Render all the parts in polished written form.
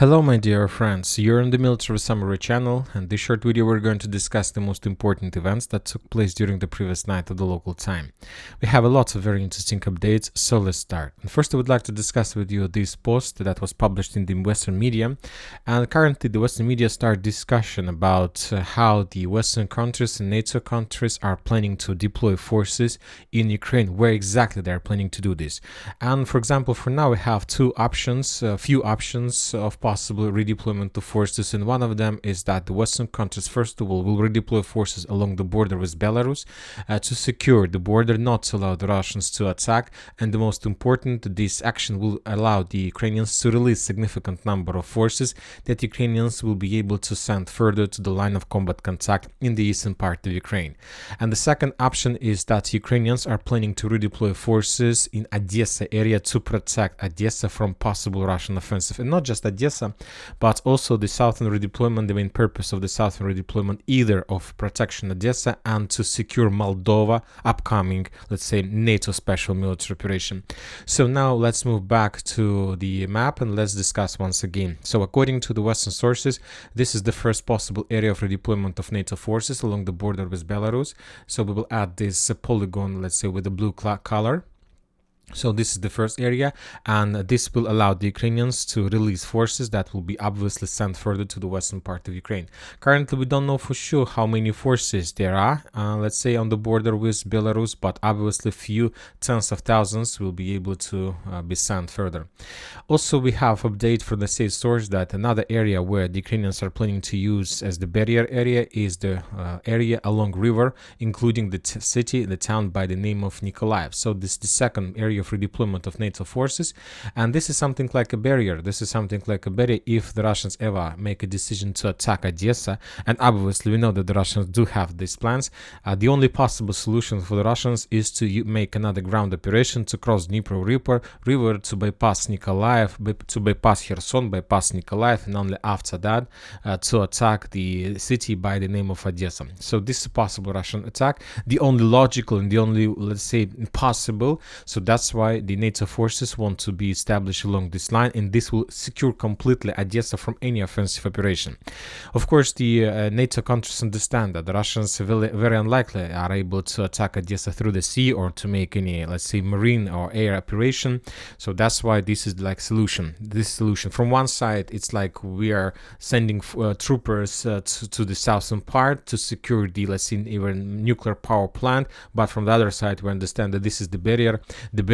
Hello my dear friends, you're on the Military Summary channel, and this short video we're going to discuss the most important events that took place during the previous night of the local time. We have a lot of very interesting updates, so let's start. And first I would like to discuss with you this post that was published in the Western media, and currently the Western media start discussion about how the Western countries and NATO countries are planning to deploy forces in Ukraine, where exactly they are planning to do this. And for example, for now we have few options of possible redeployment of forces, and one of them is that the Western countries first of all will redeploy forces along the border with Belarus to secure the border, not to allow the Russians to attack, and the most important, this action will allow the Ukrainians to release significant number of forces that Ukrainians will be able to send further to the line of combat contact in the eastern part of Ukraine. And the second option is that Ukrainians are planning to redeploy forces in Odessa area to protect Odessa from possible Russian offensive, and not just Odessa, but also the southern redeployment. The main purpose of the southern redeployment either of protection Odessa and to secure Moldova upcoming, let's say, NATO special military operation. So now let's move back to the map and let's discuss once again. So according to the Western sources, this is the first possible area of redeployment of NATO forces along the border with Belarus. So we will add this polygon, let's say, with the blue color. So this is the first area, and this will allow the Ukrainians to release forces that will be obviously sent further to the western part of Ukraine. Currently, we don't know for sure how many forces there are, let's say, on the border with Belarus, but obviously few tens of thousands will be able to be sent further. Also, we have update from the state source that another area where the Ukrainians are planning to use as the barrier area is the area along river, including the town by the name of Nikolaev. So this is the second area of redeployment of NATO forces, and this is something like a barrier. This is something like a barrier if the Russians ever make a decision to attack Odessa, and obviously we know that the Russians do have these plans. The only possible solution for the Russians is to make another ground operation to cross Dnipro river to bypass Nikolaev, to bypass Kherson, bypass Nikolaev, and only after that to attack the city by the name of Odessa. So this is a possible Russian attack, the only logical and the only, let's say, possible. So that's why the NATO forces want to be established along this line, and this will secure completely Odessa from any offensive operation. Of course, the NATO countries understand that the Russians very unlikely are able to attack Odessa through the sea or to make any, let's say, marine or air operation. So that's why this is like solution. This solution from one side, it's like we are sending troopers to the southern part to secure the, let's say, even nuclear power plant, but from the other side, we understand that this is the barrier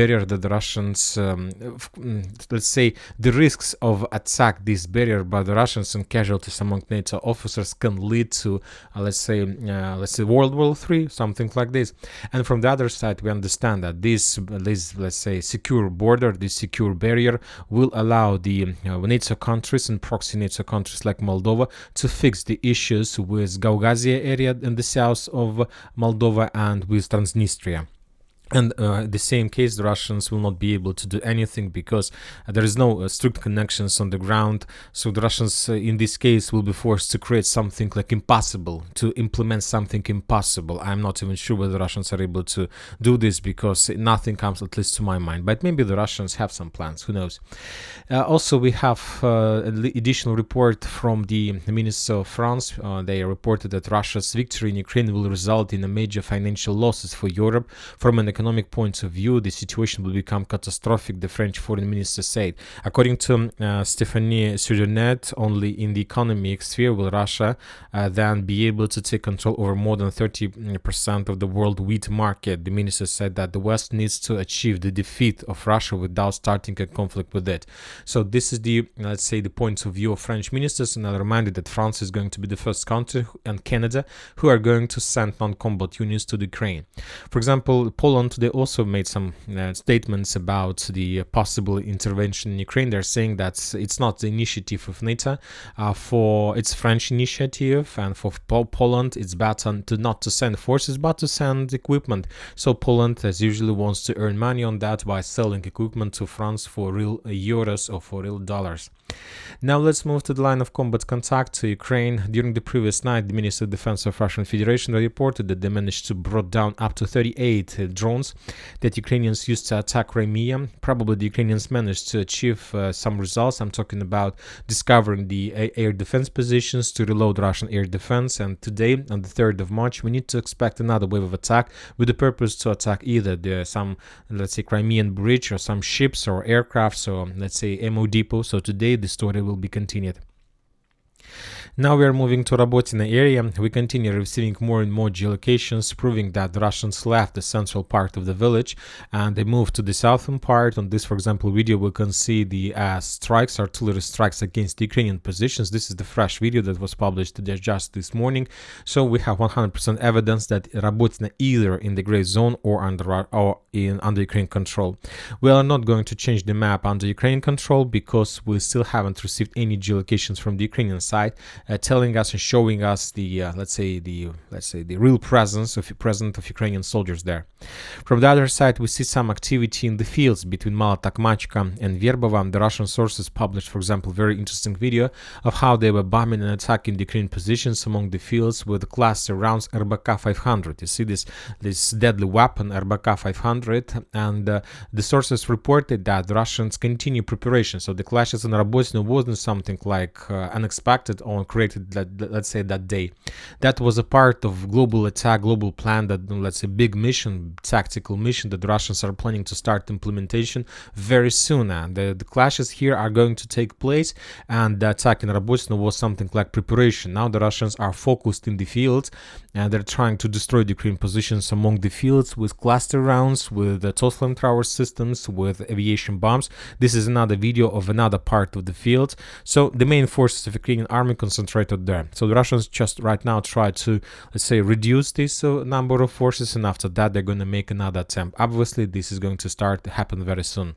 that the Russians, let's say, the risks of attack this barrier by the Russians and casualties among NATO officers can lead to, let's say, World War III, something like this. And from the other side, we understand that this let's say, secure border, this secure barrier will allow the NATO countries and proxy NATO countries like Moldova to fix the issues with Gagauzia area in the south of Moldova and with Transnistria. And the same case, the Russians will not be able to do anything because there is no strict connections on the ground. So the Russians, in this case, will be forced to create something like impossible, to implement something impossible. I'm not even sure whether the Russians are able to do this because nothing comes, at least to my mind. But maybe the Russians have some plans, who knows. Also, we have an additional report from the Minister of France. They reported that Russia's victory in Ukraine will result in a major financial losses for Europe. From an economic point of view, the situation will become catastrophic, the French foreign minister said. According to Stéphanie Sudernet, only in the economic sphere will Russia then be able to take control over more than 30% of the world wheat market. The minister said that the West needs to achieve the defeat of Russia without starting a conflict with it. So this is the, let's say, the point of view of French ministers, and I'll remind you that France is going to be the first country, and Canada, who are going to send non-combat units to the Ukraine. For example, Poland, they also made some statements about the possible intervention in Ukraine. They're saying that it's not the initiative of NATO, for it's French initiative, and for Poland, it's better not to send forces, but to send equipment. So Poland, as usually, wants to earn money on that by selling equipment to France for real euros or for real dollars. Now let's move to the line of combat contact to Ukraine. During the previous night, the Ministry of Defense of Russian Federation reported that they managed to brought down up to 38 drones that Ukrainians used to attack Crimea. Probably the Ukrainians managed to achieve some results. I'm talking about discovering the air defense positions to reload Russian air defense. And today, on the 3rd of March, we need to expect another wave of attack with the purpose to attack either some, let's say, Crimean bridge or some ships or aircraft, so let's say ammo depot. So today the story will be continued. Now we are moving to Robotyne area. We continue receiving more and more geolocations proving that the Russians left the central part of the village and they moved to the southern part. On this, for example, video, we can see the strikes, artillery strikes against the Ukrainian positions. This is the fresh video that was published today, just this morning. So we have 100% evidence that Robotyne either in the gray zone or under Ukrainian control. We are not going to change the map under Ukrainian control because we still haven't received any geolocations from the Ukrainian side. Telling us and showing us the let's say the real presence of Ukrainian soldiers there. From the other side, we see some activity in the fields between Malotakmachka and Verbova. The Russian sources published, for example, very interesting video of how they were bombing and attacking the Ukrainian positions among the fields with cluster rounds RBK 500. You see this deadly weapon RBK 500, and the sources reported that the Russians continue preparation. So the clashes in Robotyne wasn't something like unexpected or created let's say that day. That was a part of global attack, global plan, that let's say big mission, tactical mission that the Russians are planning to start implementation very soon. And the clashes here are going to take place, and the attack in Robotyne was something like preparation. Now the Russians are focused in the fields and they're trying to destroy the Ukrainian positions among the fields with cluster rounds, with toss flamethrower systems, with aviation bombs. This is another video of another part of the field. So the main forces of Ukrainian army concentrated there. So the Russians just right now try to, let's say, reduce this number of forces, and after that they're going to make another attempt. Obviously this is going to start to happen very soon.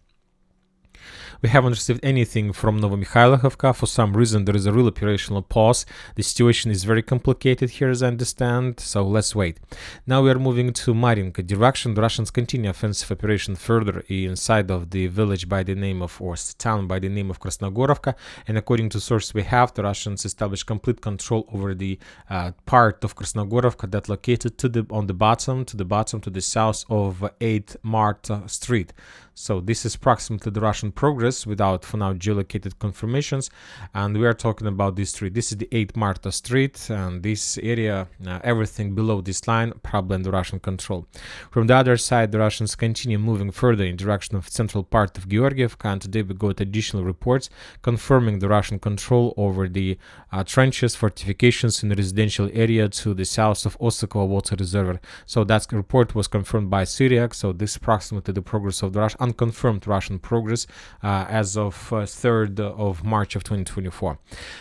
We haven't received anything from Novomikhailivka. For some reason, there is a real operational pause. The situation is very complicated here, as I understand, so let's wait. Now we are moving to Marinka direction. The Russians continue offensive operation further inside of the village by the name of, or town by the name of Krasnogorovka, and according to sources we have, the Russians established complete control over the part of Krasnogorovka that located to the south of 8 Marta Street. So this is approximately the Russian progress without, for now, geolocated confirmations. And we are talking about this street. This is the 8 Marta Street, and this area, everything below this line, probably in the Russian control. From the other side, the Russians continue moving further in direction of central part of Georgievka, and today we got additional reports confirming the Russian control over the trenches, fortifications in the residential area to the south of Osakova water reservoir. So that report was confirmed by Siversk. So this is approximately the progress of the unconfirmed Russian progress as of 3rd of March of 2024.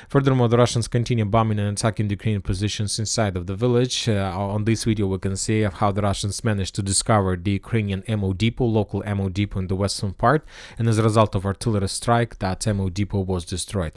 Furthermore, the Russians continue bombing and attacking the Ukrainian positions inside of the village. On this video, we can see how the Russians managed to discover the Ukrainian ammo depot, local ammo depot in the western part, and as a result of artillery strike, that ammo depot was destroyed.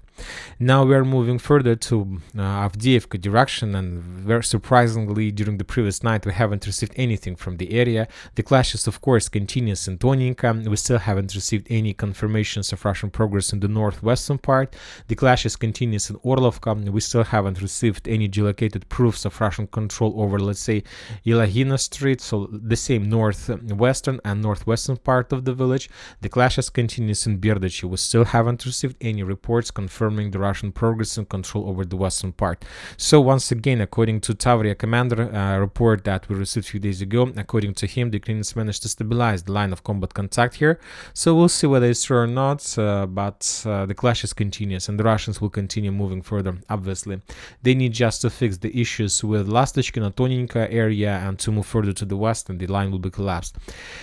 Now we are moving further to Avdiivka direction, and very surprisingly, during the previous night, we haven't received anything from the area. The clashes, of course, continues in Toninka. We still haven't received any confirmations of Russian progress in the northwestern part. The clashes continues in Orlovka. We still haven't received any geolocated proofs of Russian control over, let's say, Yelagina Street, so the same northwestern and northwestern part of the village. The clashes continues in Berdichi. We still haven't received any reports confirming the Russian progress and control over the western part. So once again, according to Tavria commander, report that we received a few days ago, according to him, the Ukrainians managed to stabilize the line of combat contact here. So we'll see whether it's true or not, but the clashes continues and the Russians will continue moving further. Obviously, they need just to fix the issues with Lastочкино, Toninka area and to move further to the west, and the line will be collapsed.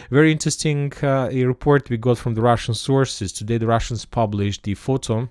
Very interesting a report we got from the Russian sources. Today the Russians published the photo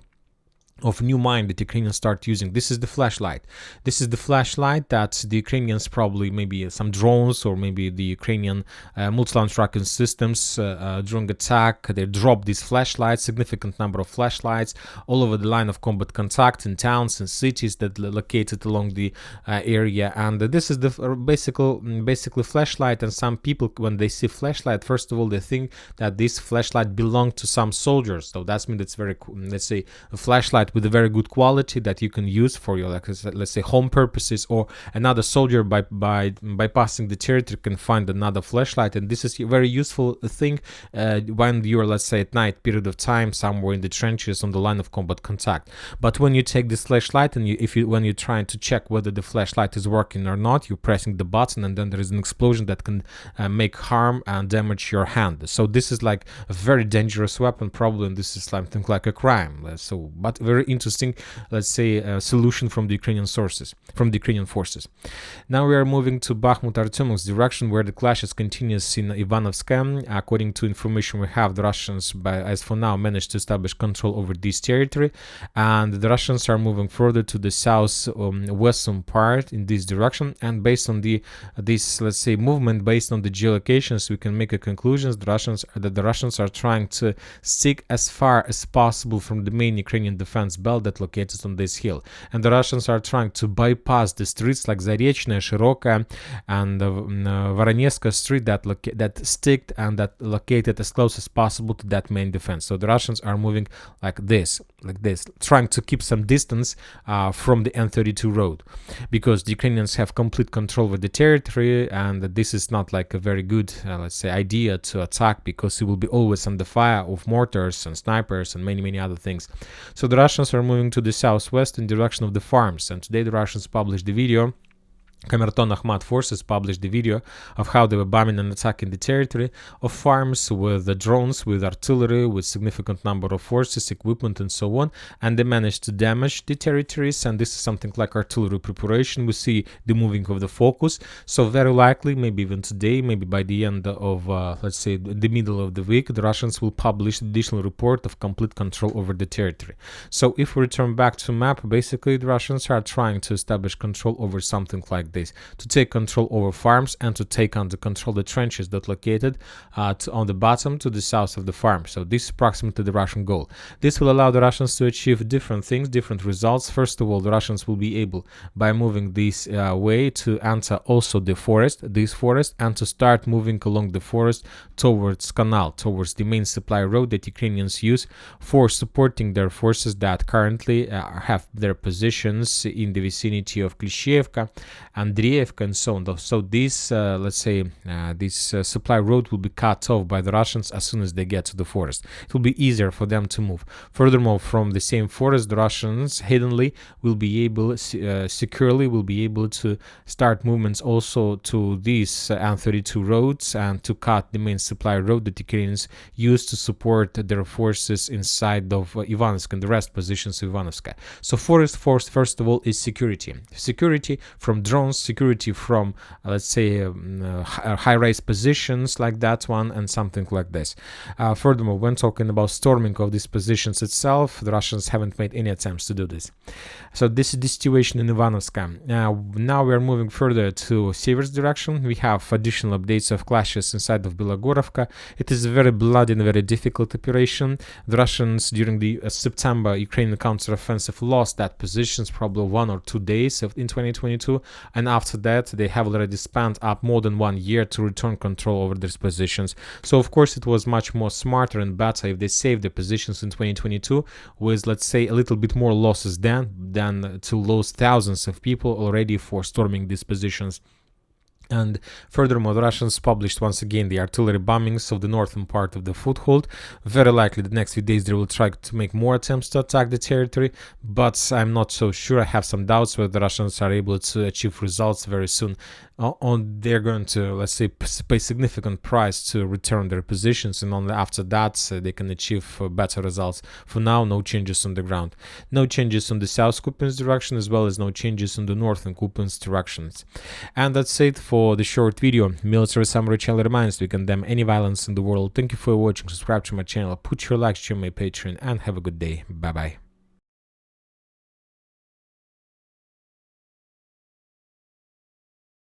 of new mine that Ukrainians start using. This is the flashlight. This is the flashlight that the Ukrainians probably, maybe some drones or maybe the Ukrainian multi-launch tracking systems during attack, they drop these flashlights, significant number of flashlights all over the line of combat contact in towns and cities that are located along the area. And this is the basically flashlight. And some people, when they see flashlight, first of all, they think that this flashlight belonged to some soldiers. So that's mean that's very, let's say, a flashlight with a very good quality that you can use for your, like, let's say, home purposes, or another soldier by bypassing the territory can find another flashlight. And this is a very useful thing when you're, let's say, at night period of time somewhere in the trenches on the line of combat contact. But when you take this flashlight and when you're trying to check whether the flashlight is working or not, you're pressing the button and then there is an explosion that can make harm and damage your hand. So this is like a very dangerous weapon probably, and this is something like a crime. So, but very interesting, let's say, solution from the Ukrainian sources, from the Ukrainian forces. Now we are moving to Bakhmut Artyomovsk direction, where the clashes continues in Ivanivske. According to information we have, the Russians, as for now, managed to establish control over this territory, and the Russians are moving further to the south-western part in this direction. And based on this, let's say, movement, based on the geolocations, we can make a conclusion that the Russians are trying to stick as far as possible from the main Ukrainian defense belt that located on this hill. And the Russians are trying to bypass the streets like Zarechная, Shirokaya, and Voronezhka street that sticked and that located as close as possible to that main defense. So the Russians are moving like this, trying to keep some distance from the N32 road, because the Ukrainians have complete control over the territory, and this is not like a very good, let's say, idea to attack, because it will be always under fire of mortars and snipers and many other things. So the Russians are moving to the southwest in direction of the farms, and today the Russians published the video. Kamerton Ahmad forces published the video of how they were bombing and attacking the territory of farms with the drones, with artillery, with significant number of forces, equipment, and so on. And they managed to damage the territories. And this is something like artillery preparation. We see the moving of the focus. So very likely, maybe even today, maybe by the end of, let's say, the middle of the week, the Russians will publish an additional report of complete control over the territory. So if we return back to map, basically the Russians are trying to establish control over something like this, to take control over farms and to take under control the trenches that located on the bottom to the south of the farm. So this is approximately the Russian goal. This will allow the Russians to achieve different things, different results. First of all, the Russians will be able, by moving this way, to enter also this forest, and to start moving along the forest towards canal, towards the main supply road that Ukrainians use for supporting their forces that currently have their positions in the vicinity of Klishevka, Andreevka, and so on. So this, let's say, this supply road will be cut off by the Russians as soon as they get to the forest. It will be easier for them to move. Furthermore, from the same forest, the Russians hiddenly will be able, securely will be able to start movements also to these N32 roads and to cut the main supply road that Ukrainians use to support their forces inside of Ivanivske and the rest positions of Ivanivske. So forest force, first of all, is security. Security from drones, security from, let's say, high-rise positions like that one, and something like this. Furthermore, when talking about storming of these positions itself, the Russians haven't made any attempts to do this. So this is the situation in Ivanivske. Now we are moving further to Siversk direction. We have additional updates of clashes inside of Belogorovka. It is a very bloody and very difficult operation. The Russians, during the September Ukrainian counteroffensive, lost that positions probably 1 or 2 days in 2022, and after that they have already spent up more than 1 year to return control over these positions. So of course it was much more smarter and better if they saved the positions in 2022 with, let's say, a little bit more losses than to lose thousands of people already for storming these positions. And furthermore, the Russians published once again the artillery bombings of the northern part of the foothold. Very likely the next few days they will try to make more attempts to attack the territory, but I'm not so sure. I have some doubts whether the Russians are able to achieve results very soon. They're going to, let's say, pay significant price to return their positions, and only after that they can achieve better results. For now, no changes on the ground. No changes on the South Kupiansk direction, as well as no changes on the Northern Kupiansk directions. And that's it for the short video. Military Summary channel reminds we condemn any violence in the world. Thank you for watching. Subscribe to my channel, put your likes to my Patreon, and have a good day. Bye bye.